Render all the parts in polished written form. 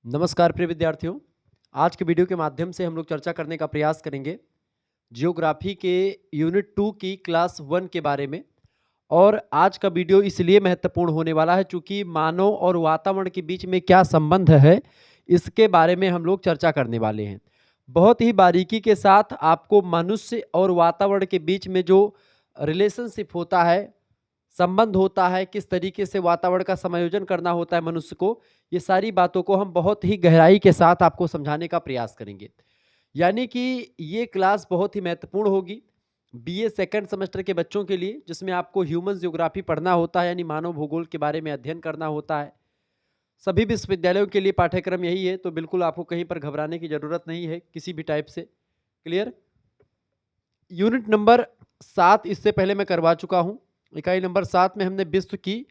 नमस्कार प्रिय विद्यार्थियों। आज के वीडियो के माध्यम से हम लोग चर्चा करने का प्रयास करेंगे जियोग्राफी के यूनिट 2 की क्लास 1 के बारे में। और आज का वीडियो इसलिए महत्वपूर्ण होने वाला है चूंकि मानव और वातावरण के बीच में क्या संबंध है, इसके बारे में हम लोग चर्चा करने वाले हैं। बहुत ही बारीकी के साथ आपको मनुष्य और वातावरण के बीच में जो रिलेशनशिप होता है, संबंध होता है, किस तरीके से वातावरण का समायोजन करना होता है मनुष्य को, ये सारी बातों को हम बहुत ही गहराई के साथ आपको समझाने का प्रयास करेंगे। यानी कि ये क्लास बहुत ही महत्वपूर्ण होगी बीए सेकंड सेमेस्टर के बच्चों के लिए, जिसमें आपको ह्यूमन ज्योग्राफी पढ़ना होता है, यानी मानव भूगोल के बारे में अध्ययन करना होता है। सभी विश्वविद्यालयों के लिए पाठ्यक्रम यही है, तो बिल्कुल आपको कहीं पर घबराने की जरूरत नहीं है किसी भी टाइप से। क्लियर? यूनिट नंबर 7 इससे पहले मैं करवा चुका हूं। इकाई नंबर 7 में हमने विश्व की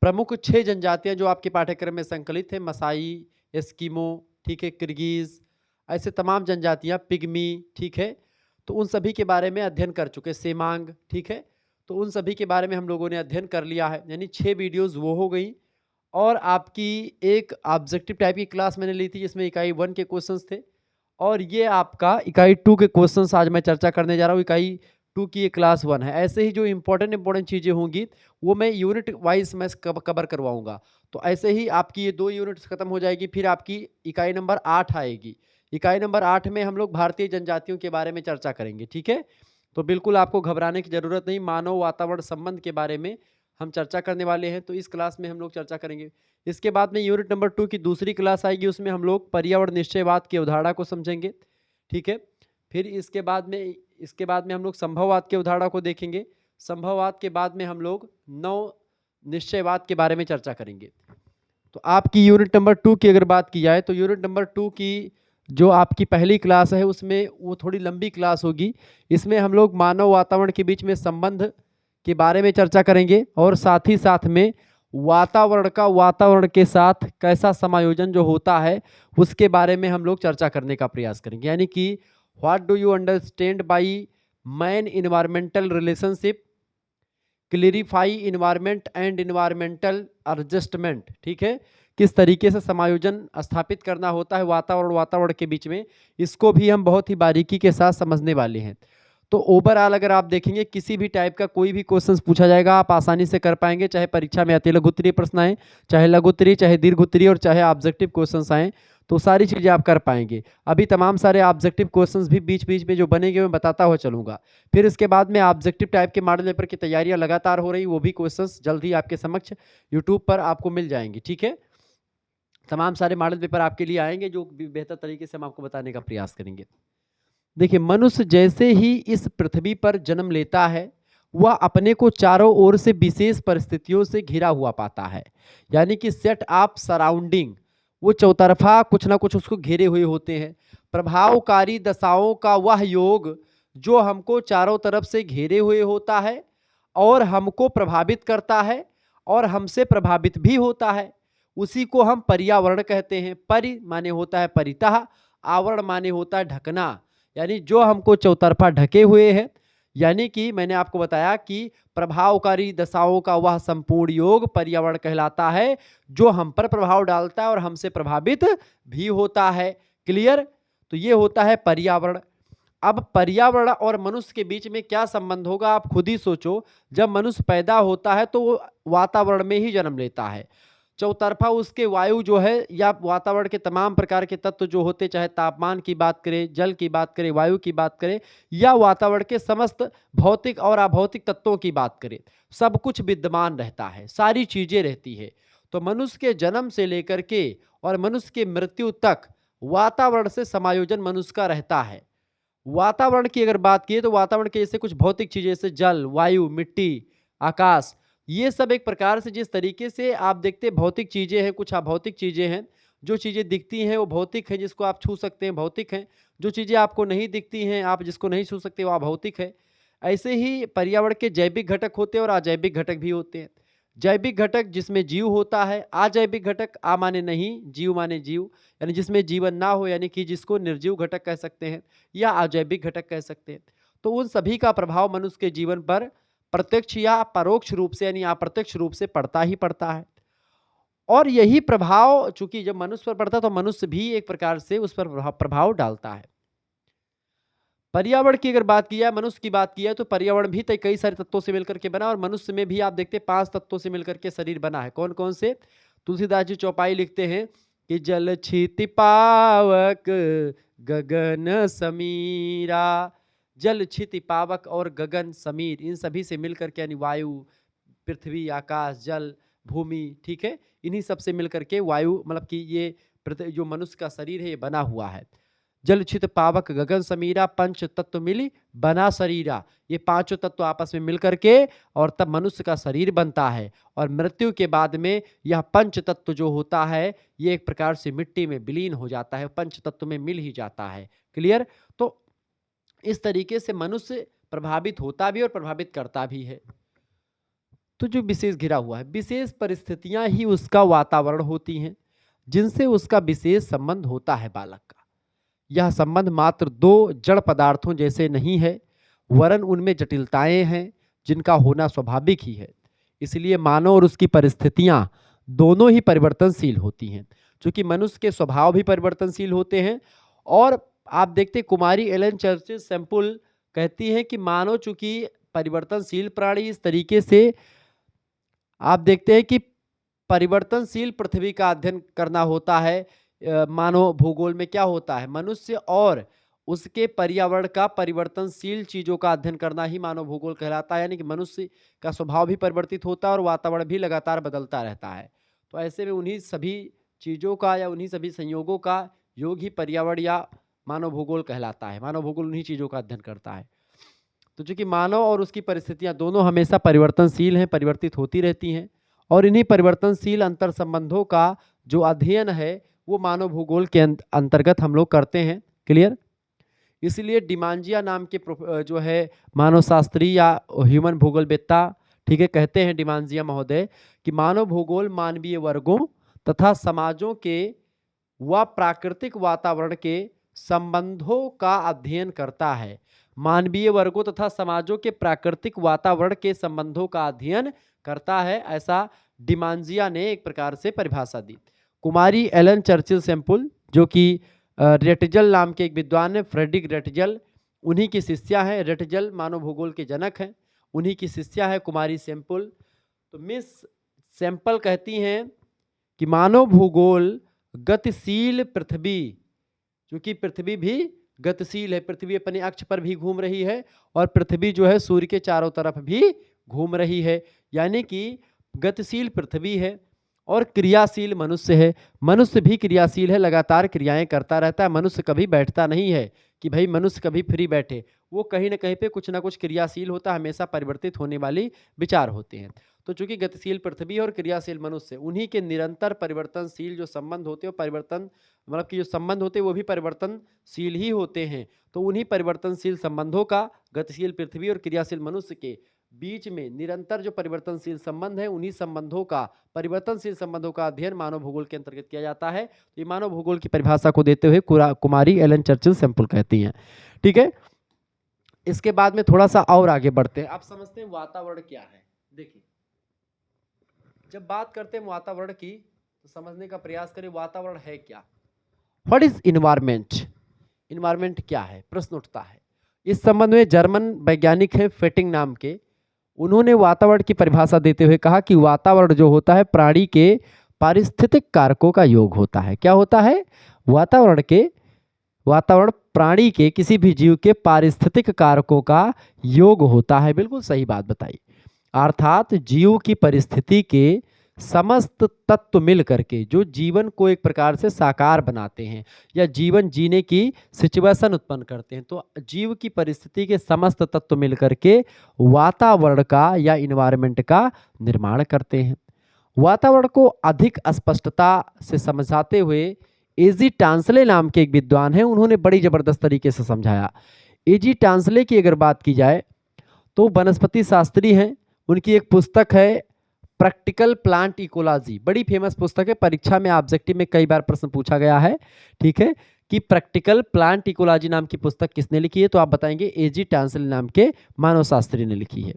प्रमुख 6 जनजातियां जो आपके पाठ्यक्रम में संकलित है, मसाई, एस्किमो, ठीक है, किर्गिज, ऐसे तमाम जनजातियां, पिग्मी, ठीक है, तो उन सभी के बारे में अध्ययन कर चुके, सेमांग, ठीक है, तो उन सभी के बारे में हम लोगों ने अध्ययन कर लिया है। यानी 6 वीडियोस वो हो गई। और आपकी एक ऑब्जेक्टिव टाइप की क्लास मैंने ली थी जिसमें इकाई 1 के क्वेश्चंस थे, और ये आपका इकाई 2 के क्वेश्चंस आज मैं चर्चा करने जा रहा हूँ। इकाई 2 की ये क्लास 1 है। ऐसे ही जो इंपॉर्टेंट चीज़ें होंगी वो मैं यूनिट वाइज मैं कवर करवाऊंगा। तो ऐसे ही आपकी ये 2 यूनिट्स खत्म हो जाएगी, फिर आपकी इकाई नंबर 8 आएगी। इकाई नंबर 8 में हम लोग भारतीय जनजातियों के बारे में चर्चा करेंगे, ठीक है। तो बिल्कुल आपको घबराने की जरूरत नहीं, मानव वातावरण संबंध के बारे में हम चर्चा करने वाले हैं, तो इस क्लास में हम लोग चर्चा करेंगे। इसके बाद में यूनिट नंबर 2 की दूसरी क्लास आएगी, उसमें हम लोग पर्यावरण निश्चयवाद की अवधारणा को समझेंगे, ठीक है। फिर इसके बाद में हम लोग संभववाद की अवधारणा को देखेंगे। संभववाद के बाद में हम लोग नव निश्चयवाद के बारे में चर्चा करेंगे। तो आपकी यूनिट नंबर 2 की अगर बात की जाए तो यूनिट नंबर 2 की जो आपकी पहली क्लास है उसमें वो थोड़ी लंबी क्लास होगी। इसमें हम लोग मानव वातावरण के बीच में संबंध के बारे में चर्चा करेंगे, और साथ ही साथ में वातावरण के साथ कैसा समायोजन जो होता है उसके बारे में हम लोग चर्चा करने का प्रयास करेंगे। यानी कि what do you understand by man environmental relationship, clarify environment and environmental adjustment, ठीक है। किस तरीके से समायोजन स्थापित करना होता है वातावरण के बीच में, इसको भी हम बहुत ही बारीकी के साथ समझने वाले हैं। तो ओवरऑल अगर आप देखेंगे किसी भी टाइप का कोई भी क्वेश्चन पूछा जाएगा आप आसानी से कर पाएंगे, चाहे परीक्षा में आते लघुत्तरीय प्रश्न आए, चाहे लघुत्तरीय, चाहे दीर्घोत्तरीय, और चाहे ऑब्जेक्टिव क्वेश्चंस आए, तो सारी चीजें आप कर पाएंगे। अभी तमाम सारे ऑब्जेक्टिव क्वेश्चंस भी बीच बीच में जो बनेंगे मैं बताता हुआ चलूंगा। फिर इसके बाद में ऑब्जेक्टिव टाइप के मॉडल पेपर की तैयारियां लगातार हो रही, वो भी क्वेश्चंस जल्द ही आपके समक्ष यूट्यूब पर आपको मिल जाएंगी, ठीक है। तमाम सारे मॉडल पेपर आपके लिए आएंगे जो बेहतर तरीके से हम आपको बताने का प्रयास करेंगे। देखिए, मनुष्य जैसे ही इस पृथ्वी पर जन्म लेता है वह अपने को चारों ओर से विशेष परिस्थितियों से घिरा हुआ पाता है। यानी कि सेट ऑफ सराउंडिंग, वो चौतरफा कुछ ना कुछ उसको घेरे हुए होते हैं। प्रभावकारी दशाओं का वह योग जो हमको चारों तरफ से घेरे हुए होता है और हमको प्रभावित करता है और हमसे प्रभावित भी होता है, उसी को हम पर्यावरण कहते हैं। परि माने होता है परितः, आवरण माने होता है ढकना, यानी जो हमको चौतरफा ढके हुए हैं। यानी कि मैंने आपको बताया कि प्रभावकारी दशाओं का वह संपूर्ण योग पर्यावरण कहलाता है, जो हम पर प्रभाव डालता है और हमसे प्रभावित भी होता है। क्लियर? तो ये होता है पर्यावरण। अब पर्यावरण और मनुष्य के बीच में क्या संबंध होगा आप खुद ही सोचो। जब मनुष्य पैदा होता है तो वो वातावरण में ही जन्म लेता है। चौतरफा उसके वायु जो है या वातावरण के तमाम प्रकार के तत्व जो होते, चाहे तापमान की बात करें, जल की बात करें, वायु की बात करें, या वातावरण के समस्त भौतिक और अभौतिक तत्वों की बात करें, सब कुछ विद्यमान रहता है, सारी चीजें रहती है। तो मनुष्य के जन्म से लेकर के और मनुष्य के मृत्यु तक वातावरण से समायोजन मनुष्य का रहता है। वातावरण की अगर बात की तो वातावरण के जैसे कुछ भौतिक चीजें जैसे जल, वायु, मिट्टी, आकाश, ये सब एक प्रकार से जिस तरीके से आप देखते हैं भौतिक चीजें हैं, कुछ अभौतिक चीजें हैं। जो चीजें दिखती हैं वो भौतिक है, जिसको आप छू सकते हैं भौतिक है। जो चीजें आपको नहीं दिखती हैं, आप जिसको नहीं छू सकते, वो अभौतिक है। ऐसे ही पर्यावरण के जैविक घटक होते हैं और अजैविक घटक भी होते हैं। जैविक घटक जिसमें जीव होता है, अजैविक घटक आ माने नहीं, जीव माने जीव, यानी जिसमें जीवन ना हो, यानी कि जिसको निर्जीव घटक कह सकते हैं या अजैविक घटक कह सकते हैं। तो उन सभी का प्रभाव मनुष्य के जीवन पर प्रत्यक्ष या परोक्ष रूप से यानी अप्रत्यक्ष रूप से पड़ता ही पड़ता है। और यही प्रभाव चूंकि जब मनुष्य पर पड़ता है तो मनुष्य भी एक प्रकार से उस पर प्रभाव डालता है। पर्यावरण की अगर बात की जाए, मनुष्य की बात की जाए, तो पर्यावरण भी कई सारे तत्वों से मिलकर के बना, और मनुष्य में भी आप देखते हैं 5 तत्वों से मिलकर के शरीर बना है। कौन कौन से? तुलसीदास जी चौपाई लिखते हैं कि जल क्षिति पावक गगन समीरा। जल क्षिति पावक और गगन समीर, इन सभी से मिलकर के यानी वायु, पृथ्वी, आकाश, जल, भूमि, ठीक है, इन्हीं सब से मिलकर के वायु मतलब कि ये जो मनुष्य का शरीर है ये बना हुआ है। जल छित पावक गगन समीरा, पंच तत्व मिली बना शरीरा। ये पांचों तत्व आपस में मिलकर के और तब मनुष्य का शरीर बनता है। और मृत्यु के बाद में यह पंच तत्व जो होता है ये एक प्रकार से मिट्टी में विलीन हो जाता है, पंच तत्व में मिल ही जाता है। क्लियर? तो इस तरीके से मनुष्य प्रभावित होता भी और प्रभावित करता भी है। तो जो विशेष घिरा हुआ है, विशेष परिस्थितियां ही उसका वातावरण होती हैं जिनसे उसका विशेष संबंध होता है बालक का। यह संबंध मात्र दो जड़ पदार्थों जैसे नहीं है, वरन उनमें जटिलताएं हैं जिनका होना स्वाभाविक ही है। इसलिए मानव और उसकी परिस्थितियां दोनों ही परिवर्तनशील होती हैं। क्योंकि मनुष्य के स्वभाव भी परिवर्तनशील होते हैं। और आप देखते कुमारी एलन चर्चिल सैंपुल कहती हैं कि मानव चूंकि परिवर्तनशील प्राणी, इस तरीके से आप देखते हैं कि परिवर्तनशील पृथ्वी का अध्ययन करना होता है। मानव भूगोल में क्या होता है, मनुष्य और उसके पर्यावरण का परिवर्तनशील चीजों का अध्ययन करना ही मानव भूगोल कहलाता है। यानी कि मनुष्य का स्वभाव भी परिवर्तित होता है और वातावरण भी लगातार बदलता रहता है। तो ऐसे में उन्हीं सभी चीजों का या उन्हीं सभी संयोगों का योग ही पर्यावरण या मानव भूगोल कहलाता है। मानव भूगोल उन्हीं चीजों का अध्ययन करता है। तो चूंकि मानव और उसकी परिस्थितियां दोनों हमेशा परिवर्तनशील हैं, परिवर्तित होती रहती हैं, और इन्हीं परिवर्तनशील अंतर संबंधों का जो अध्ययन है वो मानव भूगोल के अंतर्गत हम लोग करते हैं। क्लियर? इसलिए डिमांजिया नाम के जो है मानव शास्त्री या ह्यूमन भूगोलवेत्ता, ठीक है, कहते हैं डिमांजिया महोदय कि मानव भूगोल मानवीय वर्गों तथा समाजों के व प्राकृतिक वातावरण के संबंधों का अध्ययन करता है। मानवीय वर्गों तथा समाजों के प्राकृतिक वातावरण के संबंधों का अध्ययन करता है, ऐसा डिमांजिया ने एक प्रकार से परिभाषा दी। कुमारी एलन चर्चिल सैंपुल जो कि रेटजल नाम के एक विद्वान है, फ्रेडरिक रेटजल, उन्हीं की शिष्या है। रेटजल मानव भूगोल के जनक हैं, उन्हीं की शिष्या है कुमारी सैंपुल। तो मिस सैंपल कहती हैं कि मानव भूगोल गतिशील पृथ्वी, क्योंकि पृथ्वी भी गतिशील है, पृथ्वी अपने अक्ष पर भी घूम रही है और पृथ्वी जो है सूर्य के चारों तरफ भी घूम रही है, यानी कि गतिशील पृथ्वी है और क्रियाशील मनुष्य है। मनुष्य भी क्रियाशील है, लगातार क्रियाएं करता रहता है। मनुष्य कभी बैठता नहीं है कि भाई मनुष्य कभी फ्री बैठे, वो कहीं ना कहीं पे कुछ ना कुछ क्रियाशील होता है, हमेशा परिवर्तित होने वाली विचार होते हैं। तो चूंकि गतिशील पृथ्वी और क्रियाशील मनुष्य, उन्हीं के निरंतर परिवर्तनशील जो संबंध होते हैं, परिवर्तन मतलब कि जो संबंध होते हैं वो भी परिवर्तनशील ही होते हैं। तो उन्हीं परिवर्तनशील संबंधों का गतिशील पृथ्वी और क्रियाशील मनुष्य के बीच में निरंतर जो परिवर्तनशील संबंध है, उन्हीं संबंधों का, परिवर्तनशील संबंधों का अध्ययन मानव भूगोल के अंतर्गत किया जाता है। तो ये मानव भूगोल की परिभाषा को देते हुए कुमारी एलन चर्चिल सैंपल कहती हैं। ठीक है, इसके बाद में थोड़ा सा और आगे बढ़ते हैं। आप समझते हैं वातावरण क्या है। देखिए, जब बात करते हैं वातावरण की तो समझने का प्रयास करें वातावरण है क्या। What is environment? इन्वायरमेंट क्या है, प्रश्न उठता है। इस संबंध में जर्मन वैज्ञानिक है फेटिंग नाम के, उन्होंने वातावरण की परिभाषा देते हुए कहा कि वातावरण जो होता है प्राणी के पारिस्थितिक कारकों का योग होता है। क्या होता है? वातावरण प्राणी के, किसी भी जीव के पारिस्थितिक कारकों का योग होता है। बिल्कुल सही बात बताई। अर्थात जीव की परिस्थिति के समस्त तत्व मिल करके जो जीवन को एक प्रकार से साकार बनाते हैं या जीवन जीने की सिचुएशन उत्पन्न करते हैं, तो जीव की परिस्थिति के समस्त तत्व मिल करके वातावरण का या इन्वायरमेंट का निर्माण करते हैं। वातावरण को अधिक स्पष्टता से समझाते हुए एजी टांसले नाम के एक विद्वान हैं, उन्होंने बड़ी जबरदस्त तरीके से समझाया। एजी टांसले की अगर बात की जाए तो वनस्पति शास्त्री हैं, उनकी एक पुस्तक है प्रैक्टिकल प्लांट इकोलॉजी, बड़ी फेमस पुस्तक है, परीक्षा में ऑब्जेक्टिव में कई बार प्रश्न पूछा गया है। ठीक है, कि प्रैक्टिकल प्लांट इकोलॉजी नाम की पुस्तक किसने लिखी है, तो आप बताएंगे एजी टांसले नाम के मानव शास्त्री ने लिखी है।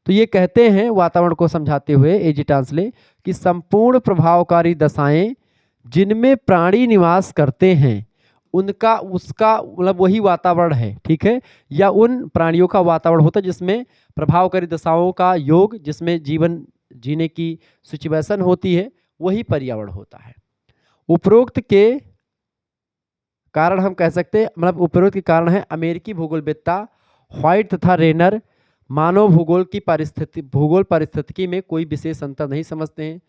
तो ये कहते हैं वातावरण को समझाते हुए एजी टांसले कि संपूर्ण प्रभावकारी दशाएं जिनमें प्राणी निवास करते हैं उनका उसका मतलब वही वातावरण है, ठीक है, या उन प्राणियों का वातावरण होता है जिसमें प्रभावकारी दशाओं का योग, जिसमें जीवन जीने की सिचुएशन होती है, वही पर्यावरण होता है। उपरोक्त के कारण हम कह सकते हैं, मतलब उपरोक्त के कारण है अमेरिकी भूगोलवेत्ता व्हाइट तथा रेनर मानव भूगोल पारिस्थितिकी में कोई विशेष अंतर नहीं समझते हैं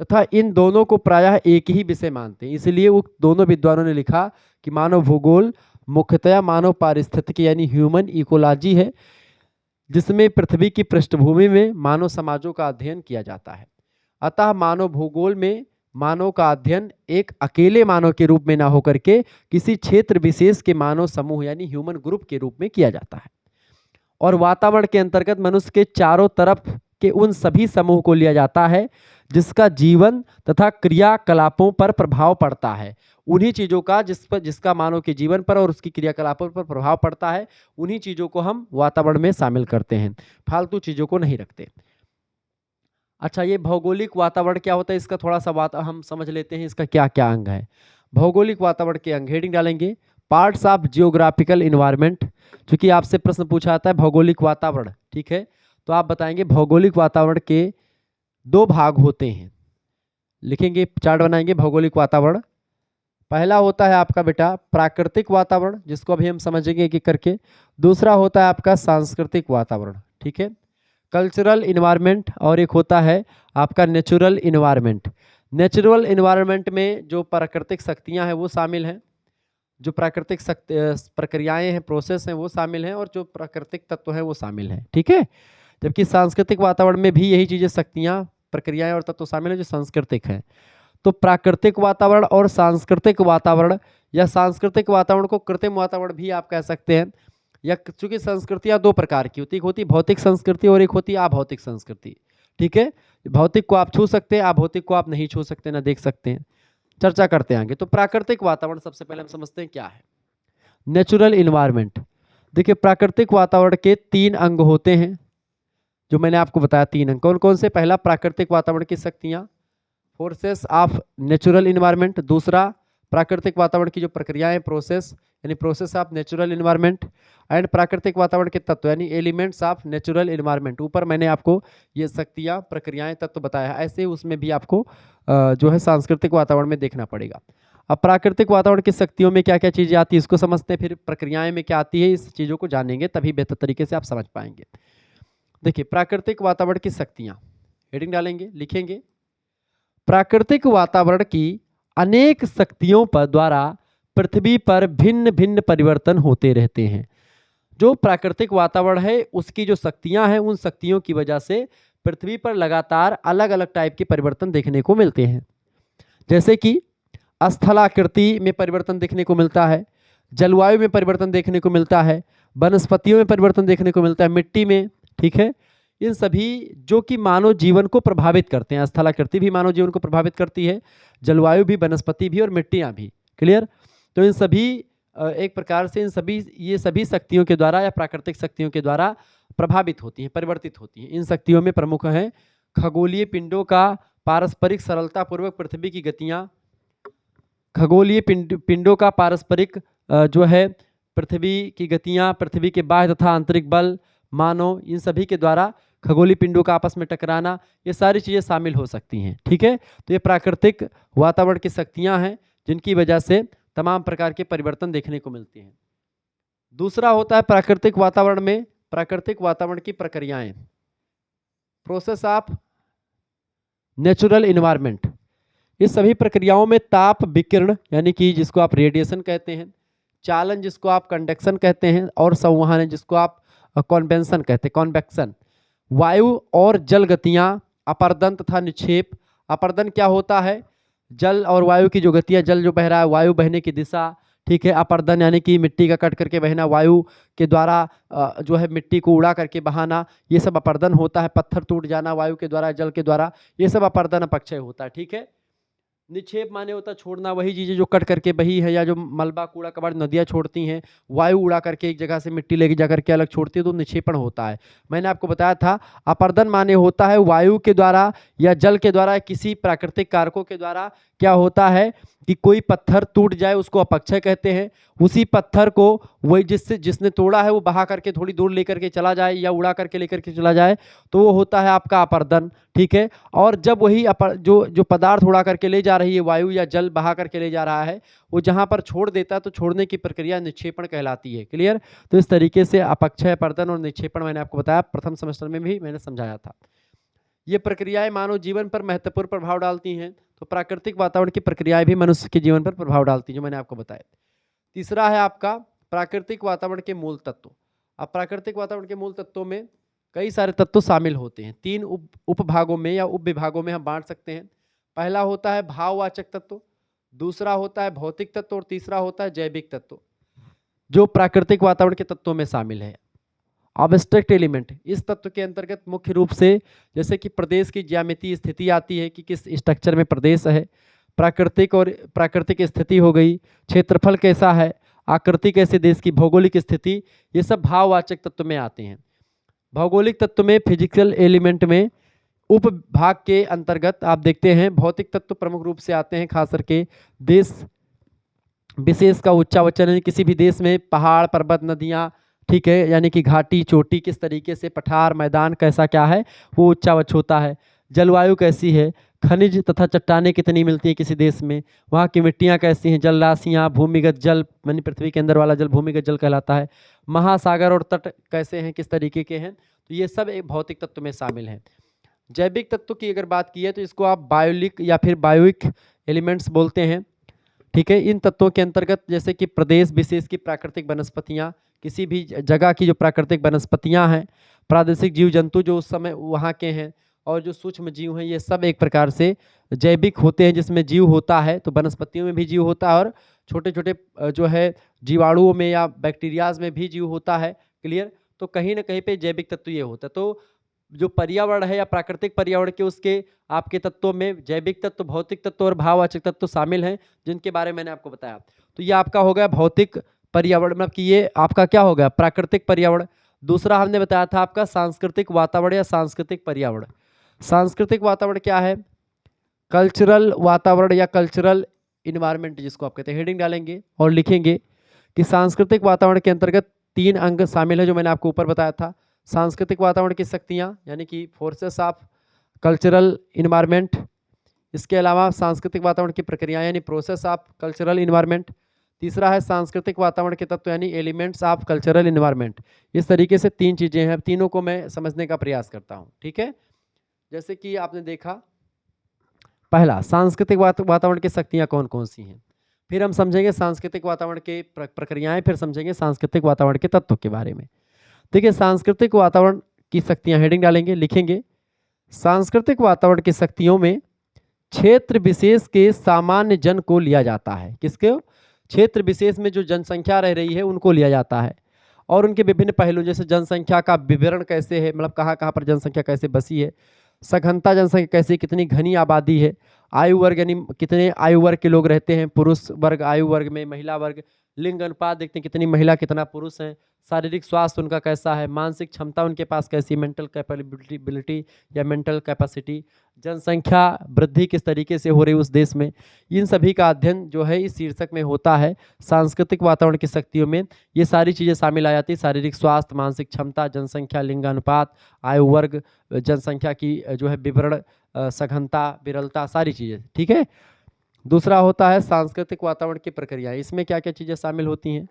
तथा इन दोनों को प्रायः एक ही विषय मानते हैं। इसलिए वो दोनों विद्वानों ने लिखा कि मानव भूगोल मुख्यतया मानव पारिस्थितिकी यानी ह्यूमन इकोलॉजी है, जिसमें पृथ्वी की पृष्ठभूमि में मानव समाजों का अध्ययन किया जाता है। अतः मानव भूगोल में मानव का अध्ययन एक अकेले मानव के रूप में ना होकर के किसी क्षेत्र विशेष के मानव समूह यानी ह्यूमन ग्रुप के रूप में किया जाता है। और वातावरण के अंतर्गत मनुष्य के चारों तरफ के उन सभी समूह को लिया जाता है जिसका जीवन तथा क्रियाकलापों पर प्रभाव पड़ता है। उन्हीं चीज़ों का जिसका मानव के जीवन पर और उसकी क्रियाकलापों पर प्रभाव पड़ता है, उन्हीं चीज़ों को हम वातावरण में शामिल करते हैं, फालतू चीज़ों को नहीं रखते। अच्छा, ये भौगोलिक वातावरण क्या होता है, इसका थोड़ा सा बात हम समझ लेते हैं, इसका क्या क्या अंग है। भौगोलिक वातावरण के अंग हेडिंग डालेंगे पार्ट्स ऑफ जियोग्राफिकल इन्वायरमेंट। चूंकि आपसे प्रश्न पूछा जाता है भौगोलिक वातावरण, ठीक है, तो आप बताएंगे भौगोलिक वातावरण के दो भाग होते हैं। लिखेंगे, चार्ट बनाएंगे भौगोलिक वातावरण। पहला होता है आपका बेटा प्राकृतिक वातावरण, जिसको अभी हम समझेंगे एक एक करके। दूसरा होता है आपका सांस्कृतिक वातावरण, ठीक है, कल्चरल इन्वायरमेंट। और एक होता है आपका नेचुरल इन्वायरमेंट। नेचुरल इन्वायरमेंट में जो प्राकृतिक शक्तियां हैं वो शामिल हैं, जो प्राकृतिक प्रक्रियाएं हैं, प्रोसेस हैं, वो शामिल हैं, और जो प्राकृतिक तत्व हैं वो शामिल हैं, ठीक है। जबकि सांस्कृतिक वातावरण में भी यही चीज़ें, शक्तियां, प्रक्रियाएं और तत्व शामिल हैं जो सांस्कृतिक हैं। तो प्राकृतिक वातावरण और सांस्कृतिक वातावरण, या सांस्कृतिक वातावरण को कृत्रिम वातावरण भी आप कह सकते हैं। या चूंकि संस्कृतियां दो प्रकार की होती है, एक होती भौतिक संस्कृति और एक होती अभौतिक संस्कृति, ठीक है। भौतिक को आप छू सकते हैं, अभौतिक को आप नहीं छू सकते, ना देख सकते हैं। चर्चा करते हैं आगे। तो प्राकृतिक वातावरण सबसे पहले हम समझते हैं क्या है। नेचुरल इन्वायरमेंट, देखिए प्राकृतिक वातावरण के तीन अंग होते हैं, जो मैंने आपको बताया तीन अंग। कौन कौन से? पहला प्राकृतिक वातावरण की शक्तियाँ, फोर्सेस ऑफ नेचुरल इन्वायरमेंट। दूसरा प्राकृतिक वातावरण की जो प्रक्रियाएं, प्रोसेस यानी process of natural environment. And प्राकृतिक वातावरण के तत्व यानी एलिमेंट्स ऑफ नेचुरल इन्वायरमेंट। ऊपर मैंने आपको ये शक्तियाँ, प्रक्रियाएं, तत्व बताया है, ऐसे उसमें भी आपको जो है सांस्कृतिक वातावरण में देखना पड़ेगा। अब प्राकृतिक वातावरण की शक्तियों में क्या क्या चीज़ें आती है इसको समझते हैं, फिर प्रक्रियाएं में क्या आती है, इस चीज़ों को जानेंगे तभी बेहतर तरीके से आप समझ पाएंगे। देखिए प्राकृतिक वातावरण की शक्तियाँ, हेडिंग डालेंगे, लिखेंगे प्राकृतिक वातावरण की अनेक शक्तियों पर द्वारा पृथ्वी पर भिन्न भिन्न परिवर्तन होते रहते हैं। जो प्राकृतिक वातावरण है उसकी जो शक्तियां हैं, उन शक्तियों की वजह से पृथ्वी पर लगातार अलग अलग टाइप के परिवर्तन देखने को मिलते हैं। जैसे कि स्थलाकृति में परिवर्तन देखने को मिलता है, जलवायु में परिवर्तन देखने को मिलता है, वनस्पतियों में परिवर्तन देखने को मिलता है, मिट्टी में, ठीक है। इन सभी जो कि मानव जीवन को प्रभावित करते हैं। स्थलाकृति भी मानव जीवन को प्रभावित करती है, जलवायु भी, वनस्पति भी और मिट्टियाँ भी। क्लियर? तो इन सभी एक प्रकार से ये सभी शक्तियों के द्वारा या प्राकृतिक शक्तियों के द्वारा प्रभावित होती हैं, परिवर्तित होती हैं। इन शक्तियों में प्रमुख हैं खगोलीय पिंडों का पारस्परिक सरलता पूर्वक पृथ्वी की गतियाँ, खगोलीय पिंडों का पारस्परिक जो है पृथ्वी की गतियाँ, पृथ्वी के बाह्य तथा आंतरिक बल, मानव, इन सभी के द्वारा खगोलीय पिंडों का आपस में टकराना, ये सारी चीज़ें शामिल हो सकती हैं, ठीक है। तो ये प्राकृतिक वातावरण की शक्तियाँ हैं जिनकी वजह से तमाम प्रकार के परिवर्तन देखने को मिलते हैं। दूसरा होता है प्राकृतिक वातावरण में प्राकृतिक वातावरण की प्रक्रियाएं, प्रोसेस ऑफ नेचुरल इन्वायरमेंट। इस सभी प्रक्रियाओं में ताप विकिरण यानी कि जिसको आप रेडिएशन कहते हैं, चालन जिसको आप कंडक्शन कहते हैं, और संवहन जिसको आप कॉन्वेंशन कहते हैं, कॉन्वेक्शन, वायु और जल गतियाँ, अपर्दन तथा निक्षेप। अपर्दन क्या होता है? जल और वायु की जो गतियाँ, जल जो बह रहा है, वायु बहने की दिशा, ठीक है। अपर्दन यानी कि मिट्टी का कट करके बहना, वायु के द्वारा जो है मिट्टी को उड़ा करके बहाना, ये सब अपर्दन होता है। पत्थर टूट जाना वायु के द्वारा, जल के द्वारा, ये सब अपर्दन अपक्षय होता है, ठीक है। निक्षेप माने होता है छोड़ना, वही चीज़ें जो कट करके बही है या जो मलबा कूड़ा कबाड़ नदियाँ छोड़ती हैं, वायु उड़ा करके एक जगह से मिट्टी लेके जा करके अलग छोड़ती है, तो निक्षेपण होता है। मैंने आपको बताया था अपर्दन माने होता है वायु के द्वारा या जल के द्वारा किसी प्राकृतिक कारकों के द्वारा क्या होता है कि कोई पत्थर टूट जाए, उसको अपक्षय कहते हैं। उसी पत्थर को वही जिसने तोड़ा है वो बहा करके थोड़ी दूर लेकर के चला जाए या उड़ा करके लेकर के चला जाए, तो वो होता है आपका अपर्दन, ठीक है। और जब वही जो पदार्थ उड़ा करके ले जा रही है, वायु या जल बहा करके ले जा रहा है, वो जहाँ पर छोड़ देता है तो छोड़ने की प्रक्रिया निक्षेपण कहलाती है। क्लियर? तो इस तरीके से अपक्षय, अपर्दन और निक्षेपण मैंने आपको बताया, प्रथम सेमेस्टर में भी मैंने समझाया था। ये प्रक्रियाएं मानव जीवन पर महत्वपूर्ण प्रभाव डालती हैं, तो प्राकृतिक वातावरण की प्रक्रियाएं भी मनुष्य के जीवन पर प्रभाव डालती हैं, जो मैंने आपको बताया। तीसरा है आपका प्राकृतिक वातावरण के मूल तत्व। अब प्राकृतिक वातावरण के मूल तत्वों में कई सारे तत्व शामिल होते हैं। 3 उपभागों में या उप विभागों में हम बांट सकते हैं। पहला होता है भाववाचक तत्व, दूसरा होता है भौतिक तत्व और तीसरा होता है जैविक तत्व, जो प्राकृतिक वातावरण के तत्वों में शामिल है। ऑब्स्ट्रक्ट एलिमेंट, इस तत्व के अंतर्गत मुख्य रूप से जैसे कि प्रदेश की ज्यामितीय स्थिति आती है कि किस स्ट्रक्चर में प्रदेश है, प्राकृतिक स्थिति हो गई, क्षेत्रफल कैसा है, आकृति कैसे, देश की भौगोलिक स्थिति, ये सब भाववाचक तत्व में आते हैं। भौगोलिक तत्व में फिजिकल एलिमेंट में उप भाग के अंतर्गत आप देखते हैं भौतिक तत्व प्रमुख रूप से आते हैं, खास करके देश विशेष का उच्चावचन है। किसी भी देश में पहाड़, पर्वत, नदियाँ, ठीक है, यानी कि घाटी, चोटी किस तरीके से, पठार, मैदान कैसा क्या है, वो उच्चावच होता है। जलवायु कैसी है, खनिज तथा चट्टानें कितनी मिलती हैं किसी देश में, वहाँ की मिट्टियाँ कैसी हैं, जल राशियाँ, भूमिगत जल यानी पृथ्वी के अंदर वाला जल भूमिगत जल कहलाता है, महासागर और तट कैसे हैं, किस तरीके के हैं, तो ये सब एक भौतिक तत्व में शामिल हैं। जैविक तत्व की अगर बात की है तो इसको आप बायोलिक या फिर बायोइक एलिमेंट्स बोलते हैं, ठीक है। इन तत्वों के अंतर्गत जैसे कि प्रदेश विशेष की प्राकृतिक वनस्पतियाँ, किसी भी जगह की जो प्राकृतिक वनस्पतियाँ हैं, प्रादेशिक जीव जंतु जो उस समय वहाँ के हैं, और जो सूक्ष्म जीव हैं, ये सब एक प्रकार से जैविक होते हैं, जिसमें जीव होता है। तो वनस्पतियों में भी जीव होता है और छोटे छोटे जो है जीवाणुओं में या बैक्टीरियाज में भी जीव होता है। क्लियर? तो कहीं ना कहीं पे जैविक तत्व ये होता है। तो जो पर्यावरण है या प्राकृतिक पर्यावरण के उसके आपके तत्वों में जैविक तत्व, भौतिक तत्व और भाववाचक तत्व शामिल हैं, जिनके बारे में मैंने आपको बताया। तो ये आपका हो गया भौतिक पर्यावरण, मतलब कि ये आपका क्या हो गया, प्राकृतिक पर्यावरण। दूसरा हमने बताया था आपका सांस्कृतिक वातावरण या सांस्कृतिक पर्यावरण। सांस्कृतिक वातावरण क्या है? कल्चरल वातावरण या कल्चरल इन्वायरमेंट जिसको आप कहते हैं। हेडिंग डालेंगे और लिखेंगे कि सांस्कृतिक वातावरण के अंतर्गत 3 अंग शामिल है, जो मैंने आपको ऊपर बताया था। सांस्कृतिक वातावरण की शक्तियाँ यानी कि फोर्सेस ऑफ कल्चरल इन्वायरमेंट, इसके अलावा सांस्कृतिक वातावरण की प्रक्रियाएं यानी प्रोसेस ऑफ कल्चरल इन्वायरमेंट। तीसरा है सांस्कृतिक वातावरण के तत्व यानी एलिमेंट्स ऑफ कल्चरल इन्वायरमेंट। इस तरीके से 3 चीज़ें हैं, तीनों को मैं समझने का प्रयास करता हूँ, ठीक है। जैसे कि आपने देखा, पहला सांस्कृतिक वातावरण की शक्तियाँ कौन कौन सी हैं, फिर हम समझेंगे सांस्कृतिक वातावरण के प्रक्रियाएं, फिर समझेंगे सांस्कृतिक वातावरण के तत्व के बारे में। देखिए सांस्कृतिक वातावरण की शक्तियां, हेडिंग डालेंगे, लिखेंगे सांस्कृतिक वातावरण की शक्तियों में क्षेत्र विशेष के सामान्य जन को लिया जाता है। किसके? क्षेत्र विशेष में जो जनसंख्या रह रही है उनको लिया जाता है, और उनके विभिन्न पहलू, जैसे जनसंख्या का विवरण कैसे है, मतलब कहाँ कहाँ पर जनसंख्या कैसे बसी है, सघनता जनसंख्या कैसी, कितनी घनी आबादी है, आयु वर्ग यानी कितने आयु वर्ग के लोग रहते हैं, पुरुष वर्ग आयु वर्ग में, महिला वर्ग, लिंग अनुपात देखते हैं कितनी महिला कितना पुरुष हैं, शारीरिक स्वास्थ्य उनका कैसा है, मानसिक क्षमता उनके पास कैसी, मेंटल कैपेबिलिटी या मेंटल कैपेसिटी, जनसंख्या वृद्धि किस तरीके से हो रही है उस देश में, इन सभी का अध्ययन जो है इस शीर्षक में होता है। सांस्कृतिक वातावरण की शक्तियों में ये सारी चीज़ें शामिल आ जाती है, शारीरिक स्वास्थ्य, मानसिक क्षमता, जनसंख्या, लिंगानुपात, आयु वर्ग, जनसंख्या की जो है विवरण, सघनता, विरलता, सारी चीज़ें, ठीक है। दूसरा होता है सांस्कृतिक वातावरण की प्रक्रिया। इसमें क्या क्या चीज़ें शामिल होती हैं?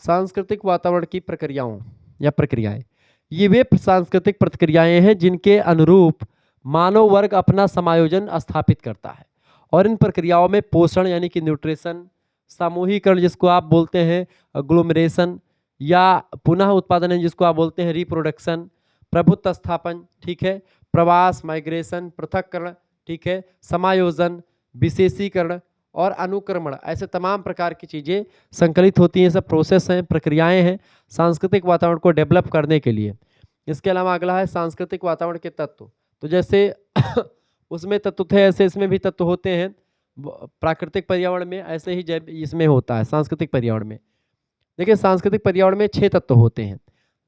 सांस्कृतिक वातावरण की प्रक्रियाओं या प्रक्रियाएं, ये वे सांस्कृतिक प्रक्रियाएं हैं जिनके अनुरूप मानव वर्ग अपना समायोजन स्थापित करता है, और इन प्रक्रियाओं में पोषण यानी कि न्यूट्रिशन, सामूहिकरण जिसको आप बोलते हैं एग्लोमरेशन, या पुनः उत्पादन जिसको आप बोलते हैं रिप्रोडक्शन, प्रभुत्व स्थापन, ठीक है, प्रवास माइग्रेशन, पृथक्करण, ठीक है, समायोजन, विशेषीकरण और अनुक्रमण, ऐसे तमाम प्रकार की चीज़ें संकलित होती हैं। सब प्रोसेस हैं, प्रक्रियाएं हैं सांस्कृतिक वातावरण को डेवलप करने के लिए। इसके अलावा अगला है सांस्कृतिक वातावरण के तत्व। तो जैसे उसमें तत्व थे ऐसे इसमें भी तत्व होते हैं। प्राकृतिक पर्यावरण में, ऐसे ही जैव इसमें होता है सांस्कृतिक पर्यावरण में। देखिए सांस्कृतिक पर्यावरण में 6 तत्व होते हैं।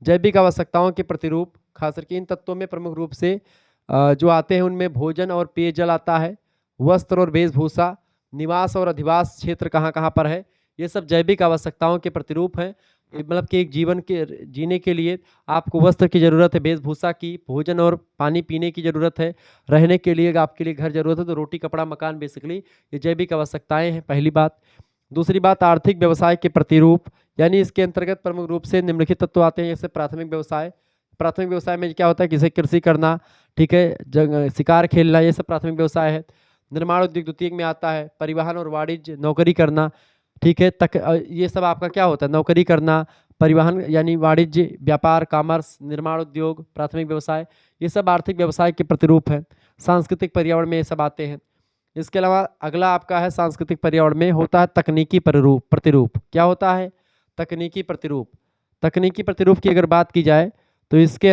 जैविक आवश्यकताओं के प्रतिरूप, खास करके इन तत्वों में प्रमुख रूप से जो आते हैं उनमें भोजन और पेयजल आता है, वस्त्र और वेशभूषा, निवास और अधिवास क्षेत्र कहाँ कहाँ पर है, ये सब जैविक आवश्यकताओं के प्रतिरूप हैं। मतलब कि एक जीवन के जीने के लिए आपको वस्त्र की ज़रूरत है, वेशभूषा की, भोजन और पानी पीने की ज़रूरत है, रहने के लिए आपके लिए घर ज़रूरत है, तो रोटी कपड़ा मकान बेसिकली ये जैविक आवश्यकताएं हैं, पहली बात। दूसरी बात, आर्थिक व्यवसाय के प्रतिरूप, यानी इसके अंतर्गत प्रमुख रूप से निम्नलिखित तत्व आते हैं, जैसे प्राथमिक व्यवसाय। प्राथमिक व्यवसाय में क्या होता है, किसी कृषि करना, ठीक है, शिकार खेलना, ये सब प्राथमिक व्यवसाय है। निर्माण उद्योग द्वितीयक में आता है। परिवहन और वाणिज्य, नौकरी करना, ठीक है, ये सब आपका क्या होता है, नौकरी करना, परिवहन यानी वाणिज्य, व्यापार, कॉमर्स, निर्माण उद्योग, प्राथमिक व्यवसाय, ये सब आर्थिक व्यवसाय के प्रतिरूप हैं। सांस्कृतिक पर्यावरण में ये सब आते हैं। इसके अलावा अगला आपका है सांस्कृतिक पर्यावरण में होता है तकनीकी प्रतिरूप। क्या होता है, तकनीकी प्रतिरूप। तकनीकी प्रतिरूप की अगर बात की जाए तो इसके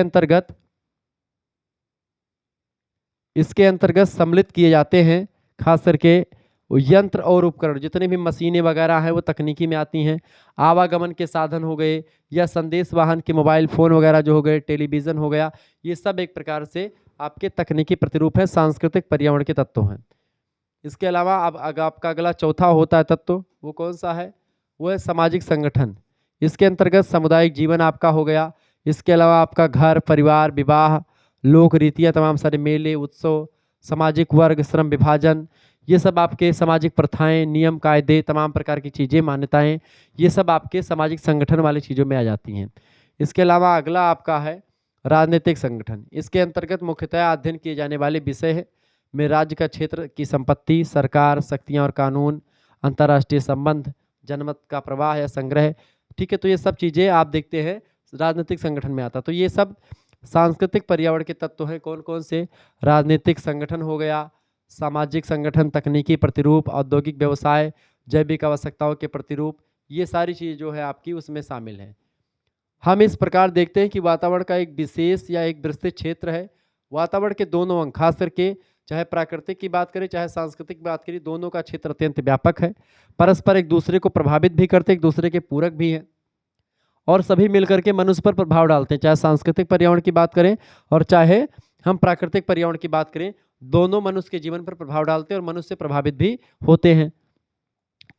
अंतर्गत सम्मिलित किए जाते हैं, खास करके यंत्र और उपकरण, जितने भी मशीनें वगैरह हैं वो तकनीकी में आती हैं। आवागमन के साधन हो गए, या संदेश वाहन के मोबाइल फ़ोन वगैरह जो हो गए, टेलीविज़न हो गया, ये सब एक प्रकार से आपके तकनीकी प्रतिरूप हैं, सांस्कृतिक पर्यावरण के तत्व हैं। इसके अलावा अब आपका अगला चौथा होता है तत्व, वो कौन सा है, वो है सामाजिक संगठन। इसके अंतर्गत सामुदायिक जीवन आपका हो गया। इसके अलावा आपका घर परिवार, विवाह, लोक रीतियाँ, तमाम सारे मेले उत्सव, सामाजिक वर्ग, श्रम विभाजन, ये सब आपके सामाजिक प्रथाएं, नियम कायदे, तमाम प्रकार की चीज़ें, मान्यताएं, ये सब आपके सामाजिक संगठन वाली चीज़ों में आ जाती हैं। इसके अलावा अगला आपका है राजनीतिक संगठन। इसके अंतर्गत मुख्यतः अध्ययन किए जाने वाले विषय में राज्य का क्षेत्र की संपत्ति, सरकार, शक्तियाँ और कानून, अंतर्राष्ट्रीय संबंध, जनमत का प्रवाह या संग्रह, ठीक है, तो ये सब चीज़ें आप देखते हैं राजनीतिक संगठन में आता। तो ये सब सांस्कृतिक पर्यावरण के तत्व हैं। कौन कौन से, राजनीतिक संगठन हो गया, सामाजिक संगठन, तकनीकी प्रतिरूप, औद्योगिक व्यवसाय, जैविक आवश्यकताओं के प्रतिरूप, ये सारी चीज़ जो है आपकी उसमें शामिल है। हम इस प्रकार देखते हैं कि वातावरण का एक विशेष या एक विस्तृत क्षेत्र है। वातावरण के दोनों अंग, खास करके चाहे प्राकृतिक की बात करें चाहे सांस्कृतिक की बात करें, दोनों का क्षेत्र अत्यंत व्यापक है, परस्पर एक दूसरे को प्रभावित भी करते, एक दूसरे के पूरक भी हैं, और सभी मिलकर के मनुष्य पर प्रभाव डालते हैं। चाहे सांस्कृतिक पर्यावरण की बात करें और चाहे हम प्राकृतिक पर्यावरण की बात करें, दोनों मनुष्य के जीवन पर प्रभाव डालते हैं और मनुष्य प्रभावित भी होते हैं।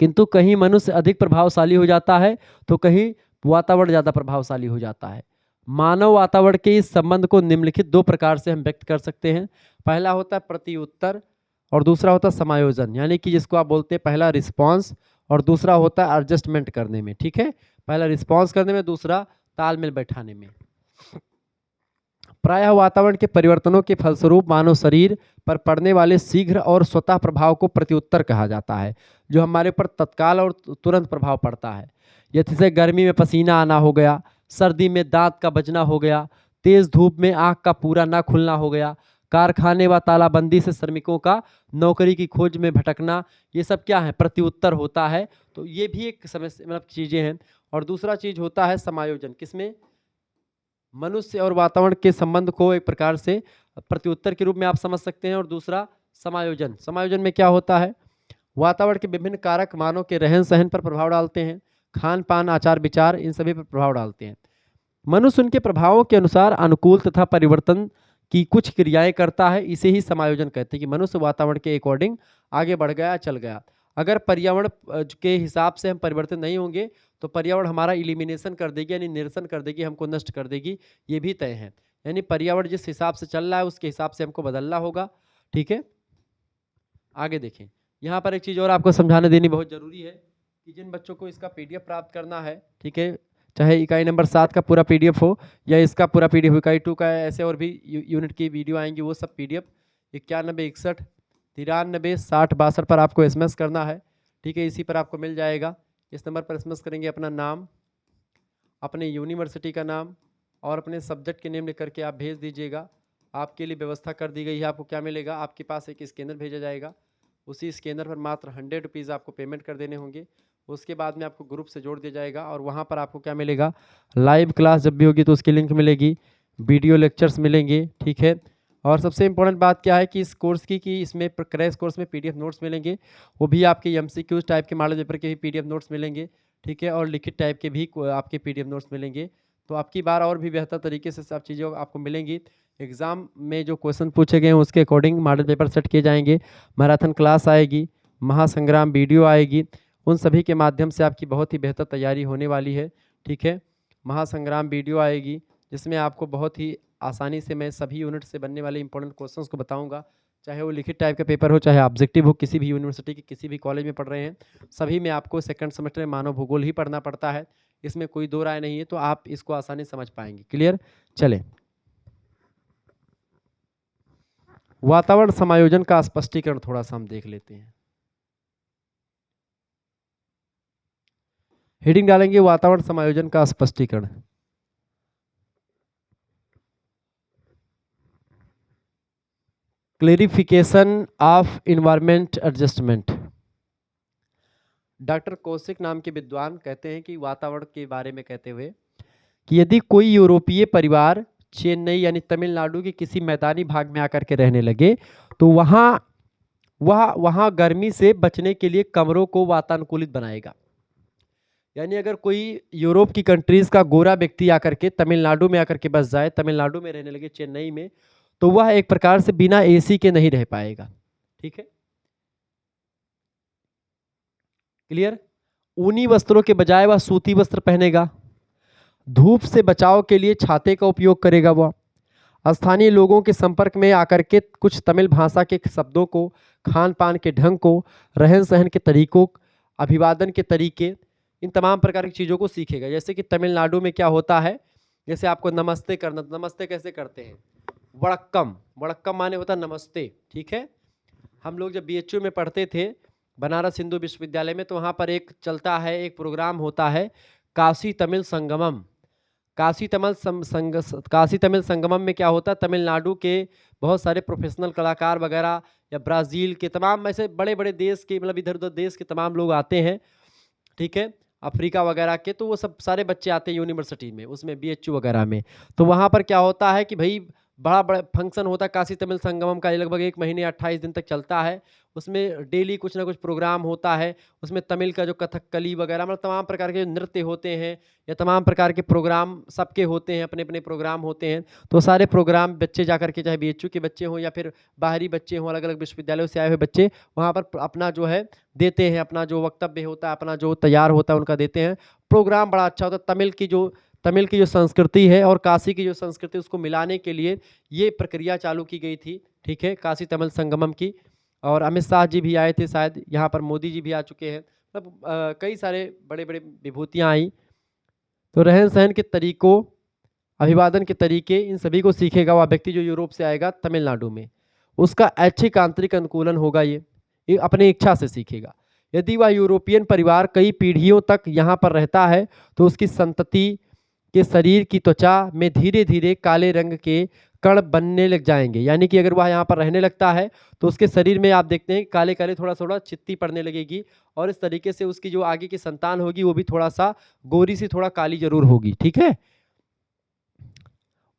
किंतु कहीं मनुष्य अधिक प्रभावशाली हो जाता है तो कहीं वातावरण ज़्यादा प्रभावशाली हो जाता है। मानव वातावरण के इस संबंध को निम्नलिखित दो प्रकार से हम व्यक्त कर सकते हैं। पहला होता है प्रति उत्तर और दूसरा होता है समायोजन, यानी कि जिसको आप बोलते हैं पहला रिस्पॉन्स और दूसरा होता है एडजस्टमेंट करने में। ठीक है, पहला रिस्पॉन्स करने में, दूसरा तालमेल बैठाने में। प्रायः वातावरण के परिवर्तनों के फलस्वरूप मानव शरीर पर पड़ने वाले शीघ्र और स्वतः प्रभाव को प्रत्युत्तर कहा जाता है, जो हमारे ऊपर तत्काल और तुरंत प्रभाव पड़ता है। जैसे गर्मी में पसीना आना हो गया, सर्दी में दांत का बजना हो गया, तेज धूप में आँख का पूरा ना खुलना हो गया, कारखाने व तालाबंदी से श्रमिकों का नौकरी की खोज में भटकना, ये सब क्या है, प्रत्युत्तर होता है। तो ये भी एक समस्या मतलब चीज़ें हैं। और दूसरा चीज़ होता है समायोजन, किसमें, मनुष्य और वातावरण के संबंध को एक प्रकार से प्रत्युत्तर के रूप में आप समझ सकते हैं। और दूसरा समायोजन, समायोजन में क्या होता है, वातावरण के विभिन्न कारक मानव के रहन सहन पर प्रभाव डालते हैं, खान पान आचार विचार इन सभी पर प्रभाव डालते हैं। मनुष्य उनके प्रभावों के अनुसार अनुकूल तथा परिवर्तन की कुछ क्रियाएं करता है, इसे ही समायोजन कहते हैं कि मनुष्य वातावरण के अकॉर्डिंग आगे बढ़ गया, चल गया। अगर पर्यावरण के हिसाब से हम परिवर्तन नहीं होंगे तो पर्यावरण हमारा इलिमिनेशन कर देगी, यानी निरसन कर देगी, हमको नष्ट कर देगी, ये भी तय है। यानी पर्यावरण जिस हिसाब से चल रहा है उसके हिसाब से हमको बदलना होगा। ठीक है, आगे देखें, यहाँ पर एक चीज़ और आपको समझाने देनी बहुत ज़रूरी है कि जिन बच्चों को इसका PDF प्राप्त करना है, ठीक है, चाहे इकाई नंबर 7 का पूरा PDF हो या इसका पूरा PDF हो, इकाई 2 का ऐसे और भी यूनिट की वीडियो आएंगी, वो सब PDF 91 61 93 60 62 पर आपको SMS करना है। ठीक है, इसी पर आपको मिल जाएगा। इस नंबर पर SMS करेंगे अपना नाम, अपने यूनिवर्सिटी का नाम और अपने सब्जेक्ट के नेम लिख करके आप भेज दीजिएगा। आपके लिए व्यवस्था कर दी गई है। आपको क्या मिलेगा, आपके पास एक स्कैनर भेजा जाएगा, उसी स्कैनर पर मात्र 100 रुपीज़ आपको पेमेंट कर देने होंगे। उसके बाद में आपको ग्रुप से जोड़ दिया जाएगा और वहाँ पर आपको क्या मिलेगा, लाइव क्लास जब भी होगी तो उसकी लिंक मिलेगी, वीडियो लेक्चर्स मिलेंगे। ठीक है, और सबसे इम्पोर्टेंट बात क्या है कि इस कोर्स की कि इसमें क्रैश कोर्स में पीडीएफ नोट्स मिलेंगे, वो भी आपके एमसीक्यूज टाइप के मॉडल पेपर के भी पीडीएफ नोट्स मिलेंगे, ठीक है, और लिखित टाइप के भी आपके पीडीएफ नोट्स मिलेंगे। तो आपकी बार और भी बेहतर तरीके से सब चीज़ें आपको मिलेंगी। एग्ज़ाम में जो क्वेश्चन पूछे गए हैं उसके अकॉर्डिंग मॉडल पेपर सेट किए जाएंगे, मैराथन क्लास आएगी, महासंग्राम वीडियो आएगी, उन सभी के माध्यम से आपकी बहुत ही बेहतर तैयारी होने वाली है, ठीक है। महासंग्राम वीडियो आएगी जिसमें आपको बहुत ही आसानी से मैं सभी यूनिट से बनने वाले इंपॉर्टेंट क्वेश्चंस को बताऊंगा, चाहे वो लिखित टाइप का पेपर हो, चाहे ऑब्जेक्टिव हो, किसी भी यूनिवर्सिटी के किसी भी कॉलेज में पढ़ रहे हैं, सभी में आपको सेकंड सेमेस्टर में मानव भूगोल ही पढ़ना पड़ता है, इसमें कोई दो राय नहीं है। तो आप इसको आसानी से समझ पाएंगे। क्लियर? चले, वातावरण समायोजन का स्पष्टीकरण थोड़ा सा हम देख लेते हैं। हेडिंग डालेंगे वातावरण समायोजन का स्पष्टीकरण। Clarification of environment adjustment. Doctor Kaushik नाम के विद्वान कहते हैं कि वातावरण के बारे में कहते हुए कि यदि कोई यूरोपीय परिवार चेन्नई यानी तमिलनाडु के किसी मैदानी भाग में आकर के रहने लगे तो वहाँ गर्मी से बचने के लिए कमरों को वातानुकूलित बनाएगा। यानी अगर कोई यूरोप की कंट्रीज का गोरा व्यक्ति आकर के तमिलनाडु में आकर के बस जाए, तमिलनाडु में रहने लगे चेन्नई में, तो वह एक प्रकार से बिना एसी के नहीं रह पाएगा। ठीक है, क्लियर? ऊनी वस्त्रों के बजाय वह सूती वस्त्र पहनेगा। धूप से बचाव के लिए छाते का उपयोग करेगा। वह स्थानीय लोगों के संपर्क में आकर के कुछ तमिल भाषा के शब्दों को, खान पान के ढंग को, रहन सहन के तरीकों, अभिवादन के तरीके, इन तमाम प्रकार की चीज़ों को सीखेगा। जैसे कि तमिलनाडु में क्या होता है, जैसे आपको नमस्ते करना, नमस्ते कैसे करते हैं? वड़क्कम, वड़क्कम माने होता है नमस्ते। ठीक है, हम लोग जब बीएचयू में पढ़ते थे बनारस हिंदू विश्वविद्यालय में, तो वहाँ पर एक चलता है, एक प्रोग्राम होता है काशी तमिल संगमम। काशी तमिल संगमम में क्या होता है, तमिलनाडु के बहुत सारे प्रोफेशनल कलाकार वगैरह या ब्राज़ील के तमाम ऐसे बड़े बड़े देश के, मतलब इधर उधर देश के तमाम लोग आते हैं, ठीक है, अफ्रीका वगैरह के, तो वो सब सारे बच्चे आते हैं यूनिवर्सिटी में, उसमें बीएचयू वगैरह में। तो वहाँ पर क्या होता है कि भाई बड़ा बड़ा फंक्शन होता है काशी तमिल संगमम का, लगभग 1 महीने 28 दिन तक चलता है। उसमें डेली कुछ ना कुछ प्रोग्राम होता है। उसमें तमिल का जो कथकली वगैरह, मतलब तमाम प्रकार के नृत्य होते हैं या तमाम प्रकार के प्रोग्राम सबके होते हैं, अपने अपने प्रोग्राम होते हैं। तो सारे प्रोग्राम बच्चे जा कर के, चाहे बीएचयू के बच्चे हों या फिर बाहरी बच्चे हों, अलग अलग विश्वविद्यालयों से आए हुए बच्चे, वहाँ पर अपना जो है देते हैं, अपना जो वक्तव्य होता है, अपना जो तैयार होता है उनका देते हैं। प्रोग्राम बड़ा अच्छा होता है। तमिल की जो संस्कृति है और काशी की जो संस्कृति, उसको मिलाने के लिए ये प्रक्रिया चालू की गई थी। ठीक है, काशी तमिल संगमम की। और अमित शाह जी भी आए थे, शायद यहाँ पर मोदी जी भी आ चुके हैं, मतलब कई सारे बड़े बड़े विभूतियाँ आई। तो रहन सहन के तरीकों, अभिवादन के तरीके, इन सभी को सीखेगा वह व्यक्ति जो यूरोप से आएगा तमिलनाडु में। उसका ऐच्छिक आंतरिक अनुकूलन होगा, ये अपनी इच्छा से सीखेगा। यदि वह यूरोपियन परिवार कई पीढ़ियों तक यहाँ पर रहता है तो उसकी संतति के शरीर की त्वचा में धीरे धीरे काले रंग के कण बनने लग जाएंगे। यानी कि अगर वह यहाँ पर रहने लगता है तो उसके शरीर में आप देखते हैं काले काले थोड़ा थोड़ा चित्ती पड़ने लगेगी, और इस तरीके से उसकी जो आगे की संतान होगी वो भी थोड़ा सा गोरी सी, थोड़ा काली जरूर होगी। ठीक है,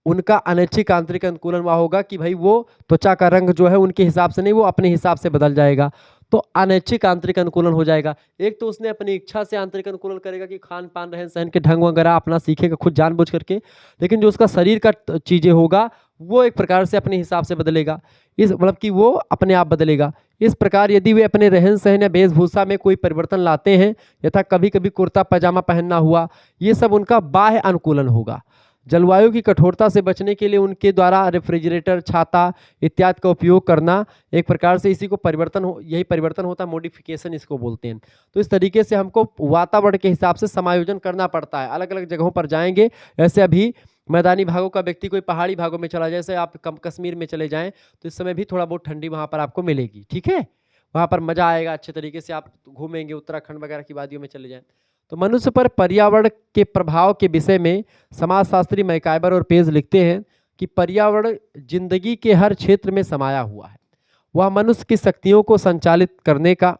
उनका अनैच्छिक आंतरिक अनुकूलन वह होगा कि भाई वो त्वचा का रंग जो है उनके हिसाब से नहीं, वो अपने हिसाब से बदल जाएगा। तो अनैच्छिक आंतरिक अनुकूलन हो जाएगा। एक तो उसने अपनी इच्छा से आंतरिक अनुकूलन करेगा कि खान पान रहन सहन के ढंग वगैरह अपना सीखेगा खुद जानबूझ करके, लेकिन जो उसका शरीर का चीज़ें होगा वो एक प्रकार से अपने हिसाब से बदलेगा, इस मतलब कि वो अपने आप बदलेगा। इस प्रकार यदि वे अपने रहन सहन या वेशभूषा में कोई परिवर्तन लाते हैं, यथा कभी कभी कुर्ता पजामा पहनना हुआ, ये सब उनका बाह्य अनुकूलन होगा। जलवायु की कठोरता से बचने के लिए उनके द्वारा रेफ्रिजरेटर, छाता इत्यादि का उपयोग करना एक प्रकार से इसी को यही परिवर्तन होता है, मॉडिफिकेशन इसको बोलते हैं। तो इस तरीके से हमको वातावरण के हिसाब से समायोजन करना पड़ता है। अलग अलग जगहों पर जाएंगे, ऐसे अभी मैदानी भागों का व्यक्ति कोई पहाड़ी भागों में चला जाए, जैसे आप कश्मीर में चले जाएं तो इस समय भी थोड़ा बहुत ठंडी वहाँ पर आपको मिलेगी। ठीक है, वहाँ पर मज़ा आएगा, अच्छे तरीके से आप घूमेंगे, उत्तराखंड वगैरह की वादियों में चले जाएं। तो मनुष्य पर पर्यावरण के प्रभाव के विषय में समाजशास्त्री मैकाइबर और पेज लिखते हैं कि पर्यावरण जिंदगी के हर क्षेत्र में समाया हुआ है। वह मनुष्य की शक्तियों को संचालित करने का,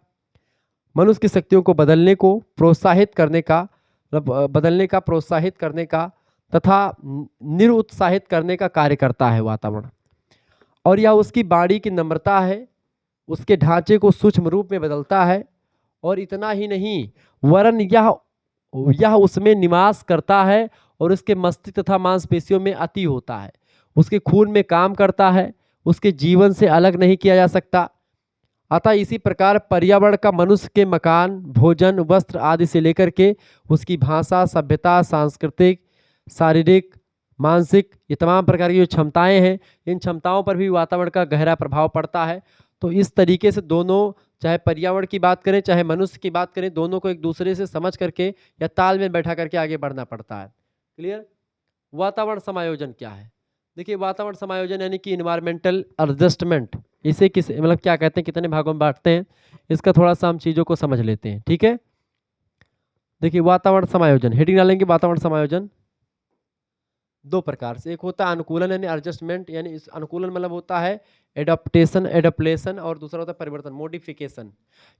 मनुष्य की शक्तियों को बदलने को प्रोत्साहित करने का, प्रोत्साहित करने का तथा निरुत्साहित करने का कार्य करता है वातावरण। और यह उसकी वाणी की नम्रता है, उसके ढांचे को सूक्ष्म रूप में बदलता है। और इतना ही नहीं, वरन यह उसमें निवास करता है और उसके मस्तिष्क तथा मांसपेशियों में अति होता है, उसके खून में काम करता है, उसके जीवन से अलग नहीं किया जा सकता। अतः इसी प्रकार पर्यावरण का मनुष्य के मकान, भोजन, वस्त्र आदि से लेकर के उसकी भाषा, सभ्यता, सांस्कृतिक, शारीरिक, मानसिक, ये तमाम प्रकार की जो क्षमताएं हैं, इन क्षमताओं पर भी वातावरण का गहरा प्रभाव पड़ता है। तो इस तरीके से दोनों, चाहे पर्यावरण की बात करें चाहे मनुष्य की बात करें, दोनों को एक दूसरे से समझ करके या तालमेल बैठा करके आगे बढ़ना पड़ता है। क्लियर? वातावरण समायोजन क्या है? देखिए, वातावरण समायोजन यानी कि इन्वायरमेंटल एडजस्टमेंट, इसे किस मतलब क्या कहते हैं, कितने भागों में बांटते हैं, इसका थोड़ा सा हम चीज़ों को समझ लेते हैं। ठीक है, देखिए वातावरण समायोजन, हेडिंग डालेंगे वातावरण समायोजन दो प्रकार से। एक होता है अनुकूलन यानी एडजस्टमेंट, यानी इस अनुकूलन मतलब होता है एडप्टेशन, एडप्लेशन, और दूसरा होता है परिवर्तन, मॉडिफिकेशन।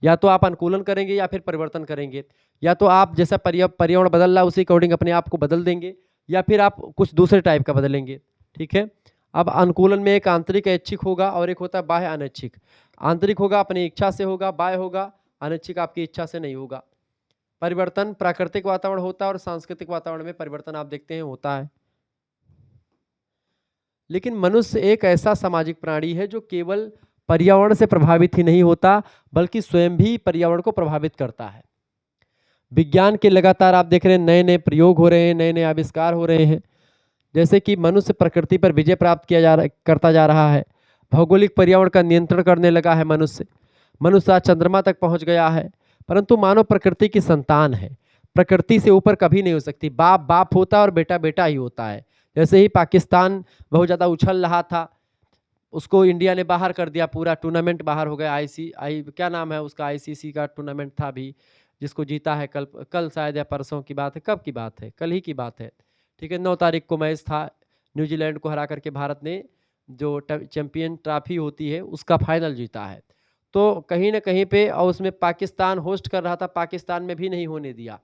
या तो आप अनुकूलन करेंगे या फिर परिवर्तन करेंगे, या तो आप जैसा पर्यावरण बदल रहा है उसी अकॉर्डिंग अपने आप को बदल देंगे, या फिर आप कुछ दूसरे टाइप का बदलेंगे। ठीक है, अब अनुकूलन में एक आंतरिक ऐच्छिक होगा और एक होता है बाह्य अनैच्छिक। आंतरिक होगा अपनी इच्छा से होगा, बाह्य होगा अनैच्छिक आपकी इच्छा से नहीं होगा। परिवर्तन प्राकृतिक वातावरण होता है और सांस्कृतिक वातावरण में परिवर्तन आप देखते हैं होता है। लेकिन मनुष्य एक ऐसा सामाजिक प्राणी है जो केवल पर्यावरण से प्रभावित ही नहीं होता बल्कि स्वयं भी पर्यावरण को प्रभावित करता है। विज्ञान के लगातार आप देख रहे हैं नए नए प्रयोग हो रहे हैं, नए नए आविष्कार हो रहे हैं, जैसे कि मनुष्य प्रकृति पर विजय प्राप्त करता जा रहा है। भौगोलिक पर्यावरण का नियंत्रण करने लगा है मनुष्य। मनुष्य आज चंद्रमा तक पहुंच गया है, परंतु मानव प्रकृति की संतान है, प्रकृति से ऊपर कभी नहीं हो सकती। बाप बाप होता है और बेटा बेटा ही होता है। जैसे ही पाकिस्तान बहुत ज़्यादा उछल रहा था, उसको इंडिया ने बाहर कर दिया, पूरा टूर्नामेंट बाहर हो गया। क्या नाम है उसका, आईसीसी का टूर्नामेंट था भी, जिसको जीता है कल शायद या परसों की बात है, कब की बात है, कल ही की बात है। ठीक है, 9 तारीख को मैच था, न्यूजीलैंड को हरा करके भारत ने जो चैंपियन ट्रॉफी होती है उसका फाइनल जीता है। तो कहीं ना कहीं पे, और उसमें पाकिस्तान होस्ट कर रहा था, पाकिस्तान में भी नहीं होने दिया।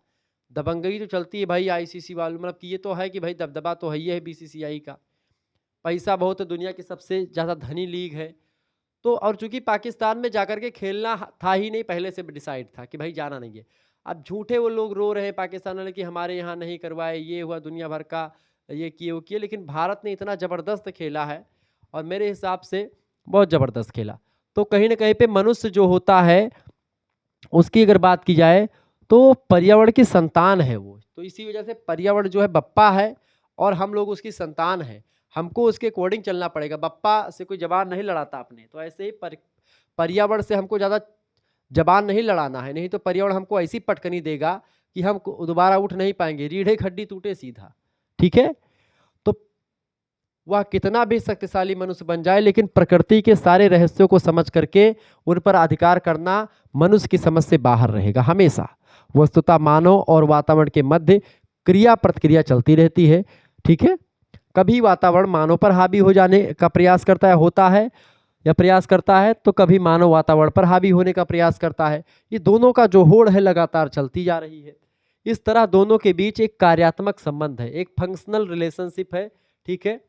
दबंगई तो चलती है भाई आईसीसी वालों, मतलब कि ये तो है कि भाई दबदबा तो है ही है बीसीसीआई का, पैसा बहुत है, दुनिया की सबसे ज़्यादा धनी लीग है। तो और चूंकि पाकिस्तान में जाकर के खेलना था ही नहीं, पहले से डिसाइड था कि भाई जाना नहीं है। अब झूठे वो लोग रो रहे हैं पाकिस्तान वाले कि हमारे यहाँ नहीं करवाए, ये हुआ, दुनिया भर का ये किए वो किए, लेकिन भारत ने इतना ज़बरदस्त खेला है और मेरे हिसाब से बहुत ज़बरदस्त खेला। तो कहीं ना कहीं पे मनुष्य जो होता है उसकी अगर बात की जाए तो पर्यावरण की संतान है वो। तो इसी वजह से पर्यावरण जो है बप्पा है और हम लोग उसकी संतान है, हमको उसके अकॉर्डिंग चलना पड़ेगा। बप्पा से कोई जबान नहीं लड़ाता अपने, तो ऐसे ही पर्यावरण से हमको ज़्यादा जबान नहीं लड़ाना है, नहीं तो पर्यावरण हमको ऐसी पटकनी देगा कि हम दोबारा उठ नहीं पाएंगे, रीढ़े खड्डी टूटे सीधा। ठीक है, तो वह कितना भी शक्तिशाली मनुष्य बन जाए, लेकिन प्रकृति के सारे रहस्यों को समझ करके उन पर अधिकार करना मनुष्य की समझ से बाहर रहेगा हमेशा। वस्तुतः मानव और वातावरण के मध्य क्रिया प्रतिक्रिया चलती रहती है। ठीक है, कभी वातावरण मानव पर हावी हो जाने का प्रयास करता है या प्रयास करता है, तो कभी मानव वातावरण पर हावी होने का प्रयास करता है। ये दोनों का जो होड़ है लगातार चलती जा रही है। इस तरह दोनों के बीच एक कार्यात्मक संबंध है, एक फंक्शनल रिलेशनशिप है। ठीक है,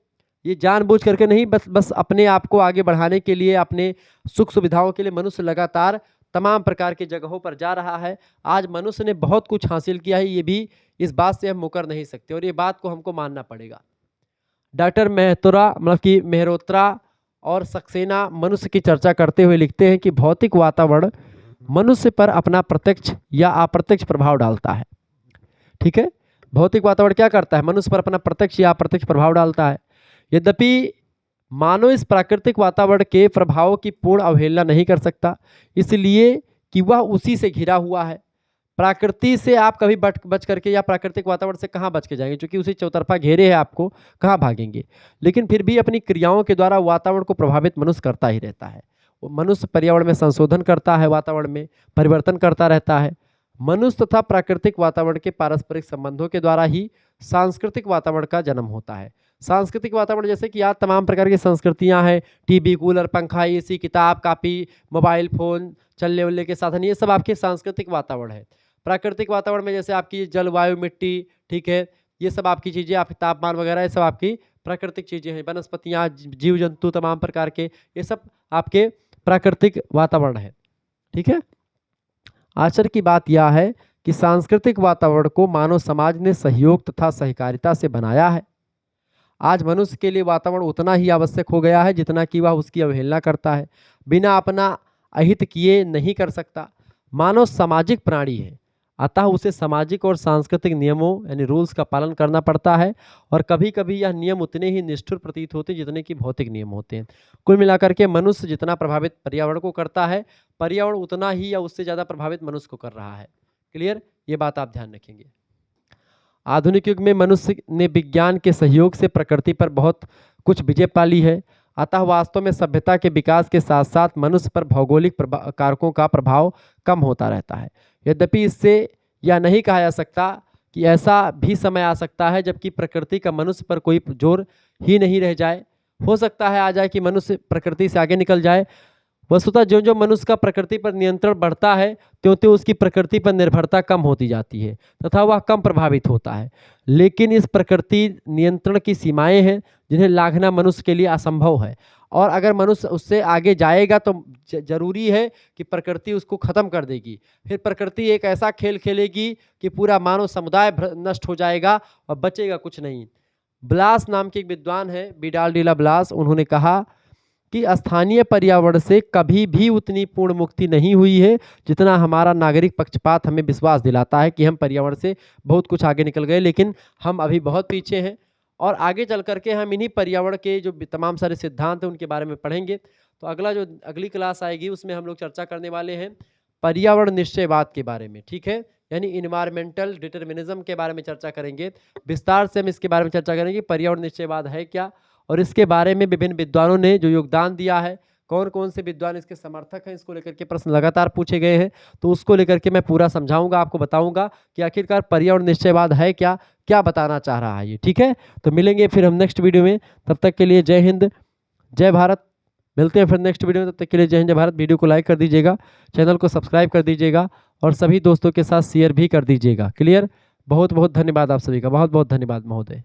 ये जानबूझ करके नहीं, बस अपने आप को आगे बढ़ाने के लिए, अपने सुख सुविधाओं के लिए मनुष्य लगातार तमाम प्रकार की जगहों पर जा रहा है। आज मनुष्य ने बहुत कुछ हासिल किया है, ये भी इस बात से हम मुकर नहीं सकते और ये बात को हमको मानना पड़ेगा। डॉक्टर मेहरोत्रा और सक्सेना मनुष्य की चर्चा करते हुए लिखते हैं कि भौतिक वातावरण मनुष्य पर अपना प्रत्यक्ष या अप्रत्यक्ष प्रभाव डालता है। ठीक है, भौतिक वातावरण क्या करता है, मनुष्य पर अपना प्रत्यक्ष या अप्रत्यक्ष प्रभाव डालता है। यद्यपि मानव इस प्राकृतिक वातावरण के प्रभावों की पूर्ण अवहेलना नहीं कर सकता, इसलिए कि वह उसी से घिरा हुआ है। प्रकृति से आप कभी बच करके या प्राकृतिक वातावरण से कहाँ बच के जाएंगे, क्योंकि उसी चौतरफा घेरे है आपको, कहाँ भागेंगे। लेकिन फिर भी अपनी क्रियाओं के द्वारा वातावरण को प्रभावित मनुष्य करता ही रहता है। मनुष्य पर्यावरण में संशोधन करता है, वातावरण में परिवर्तन करता रहता है। मनुष्य तथा प्राकृतिक वातावरण के पारस्परिक संबंधों के द्वारा ही सांस्कृतिक वातावरण का जन्म होता है। सांस्कृतिक वातावरण जैसे कि आज तमाम प्रकार की संस्कृतियां हैं, टीवी, कूलर, पंखा, एसी, किताब, कापी, मोबाइल फोन, चलने वलने के साधन, ये सब आपके सांस्कृतिक वातावरण है। प्राकृतिक वातावरण में जैसे आपकी जलवायु, मिट्टी, ठीक है, ये सब आपकी चीज़ें, आपके तापमान वगैरह, ये सब आपकी प्राकृतिक चीज़ें हैं, वनस्पतियाँ, जीव जंतु तमाम प्रकार के, ये सब आपके प्राकृतिक वातावरण है। ठीक है। आश्चर्य की बात यह है कि सांस्कृतिक वातावरण को मानव समाज ने सहयोग तथा सहकारिता से बनाया है। आज मनुष्य के लिए वातावरण उतना ही आवश्यक हो गया है जितना कि वह उसकी अवहेलना करता है, बिना अपना अहित किए नहीं कर सकता। मानव सामाजिक प्राणी है, अतः उसे सामाजिक और सांस्कृतिक नियमों यानी रूल्स का पालन करना पड़ता है, और कभी कभी यह नियम उतने ही निष्ठुर प्रतीत होते हैं जितने कि भौतिक नियम होते हैं। कुल मिलाकर के मनुष्य जितना प्रभावित पर्यावरण को करता है, पर्यावरण उतना ही या उससे ज़्यादा प्रभावित मनुष्य को कर रहा है। क्लियर, ये बात आप ध्यान रखेंगे। आधुनिक युग में मनुष्य ने विज्ञान के सहयोग से प्रकृति पर बहुत कुछ विजय पा ली है, अतः वास्तव में सभ्यता के विकास के साथ साथ मनुष्य पर भौगोलिक कारकों का प्रभाव कम होता रहता है। यद्यपि इससे यह नहीं कहा जा सकता कि ऐसा भी समय आ सकता है जबकि प्रकृति का मनुष्य पर कोई जोर ही नहीं रह जाए। हो सकता है आ जाए कि मनुष्य प्रकृति से आगे निकल जाए। वस्तुतः जो जो मनुष्य का प्रकृति पर नियंत्रण बढ़ता है त्यों त्यों उसकी प्रकृति पर निर्भरता कम होती जाती है तथा वह कम प्रभावित होता है। लेकिन इस प्रकृति नियंत्रण की सीमाएं हैं जिन्हें लांघना मनुष्य के लिए असंभव है, और अगर मनुष्य उससे आगे जाएगा तो जरूरी है कि प्रकृति उसको खत्म कर देगी। फिर प्रकृति एक ऐसा खेल खेलेगी कि पूरा मानव समुदाय नष्ट हो जाएगा और बचेगा कुछ नहीं। ब्लास नाम के एक विद्वान है, विडाल डिला ब्लास, उन्होंने कहा कि स्थानीय पर्यावरण से कभी भी उतनी पूर्ण मुक्ति नहीं हुई है जितना हमारा नागरिक पक्षपात हमें विश्वास दिलाता है कि हम पर्यावरण से बहुत कुछ आगे निकल गए, लेकिन हम अभी बहुत पीछे हैं। और आगे चल करके हम इन्हीं पर्यावरण के जो तमाम सारे सिद्धांत हैं उनके बारे में पढ़ेंगे। तो अगली क्लास आएगी उसमें हम लोग चर्चा करने वाले हैं पर्यावरण निश्चयवाद के बारे में। ठीक है, यानी इन्वायरमेंटल डिटर्मिनिज्म के बारे में चर्चा करेंगे। विस्तार से हम इसके बारे में चर्चा करेंगे पर्यावरण निश्चयवाद है क्या, और इसके बारे में विभिन्न विद्वानों ने जो योगदान दिया है, कौन कौन से विद्वान इसके समर्थक हैं, इसको लेकर के प्रश्न लगातार पूछे गए हैं। तो उसको लेकर के मैं पूरा समझाऊंगा, आपको बताऊंगा कि आखिरकार पर्यावरण निश्चयवाद है क्या, क्या बताना चाह रहा है ये। ठीक है, तो मिलेंगे फिर हम नेक्स्ट वीडियो में। तब तक के लिए जय हिंद, जय भारत। मिलते हैं फिर नेक्स्ट वीडियो में, तब तक के लिए जय हिंद, जय भारत। वीडियो को लाइक कर दीजिएगा, चैनल को सब्सक्राइब कर दीजिएगा और सभी दोस्तों के साथ शेयर भी कर दीजिएगा। क्लियर, बहुत बहुत धन्यवाद आप सभी का, बहुत बहुत धन्यवाद महोदय।